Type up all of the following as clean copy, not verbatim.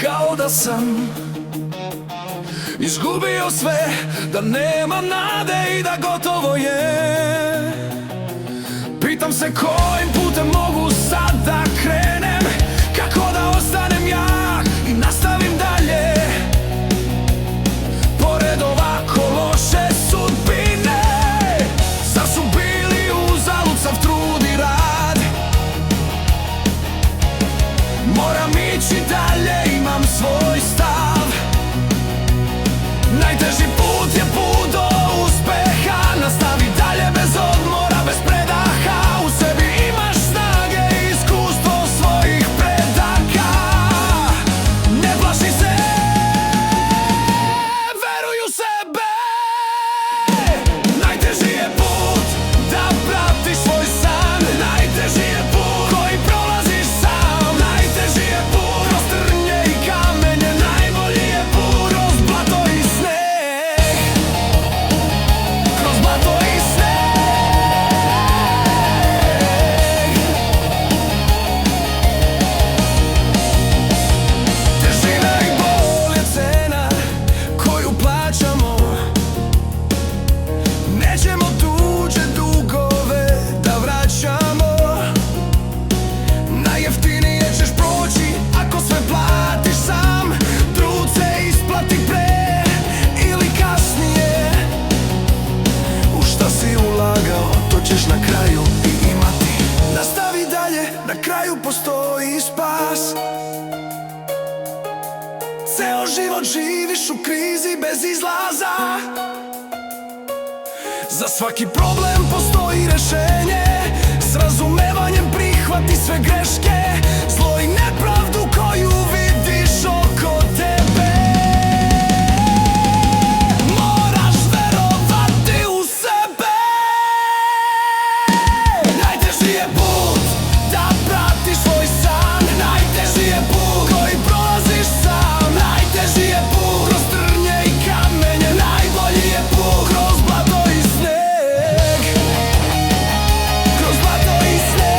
Kao da sam izgubio sve, da nema nade i da gotovo je. Pitam se kojim putem mogu sad da krenem, kako da ostanem jak i nastavim dalje pored ovako loše sudbine. Zar su bili uzalud sav trud i rad? Moram ići dalje, imam svoj stav. Najteži put je put do uspeha. Nastavi dalje bez odmora, bez predaha. U sebi imaš snage i iskustvo svojih predaka. Ne plaši se, veruj u sebe. Najteži je put da pratiš svoj san. Najteži je put koji prolaziš sam. Najteži je put kroz trnje i kamenje. Najbolji je put kroz blato i sneg. Kroz blato i sneg. Težina i bol je cena koju plaćamo. Nećemo tuđe dugove da vraćamo. Najjeftinije ćeš proći ako sve platiš sam. Trud se isplati pre ili kasnije. U šta si ulagao, to ćeš na kraju i imati. Nastavi dalje, na kraju postoji spas. Ceo život živiš u krizi bez izlaza. Za svaki problem postoji rešenje. S razumevanjem prihvati sve greške, zlo i nepravdu koju vidiš oko tebe. Moraš verovati u sebe. Najteži je put da pratiš svoj san. Najteži je put koji prolaziš sam. Najteži je put kroz trnje i kamenje. Najbolji je put kroz blato i sneg. Kroz blato i sneg.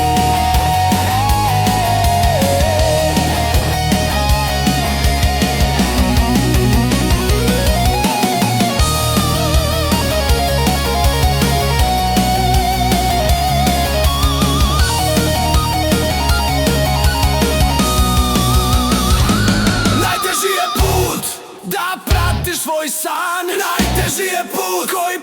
Najteži je put da pratiš svoj san. Najteži je put koji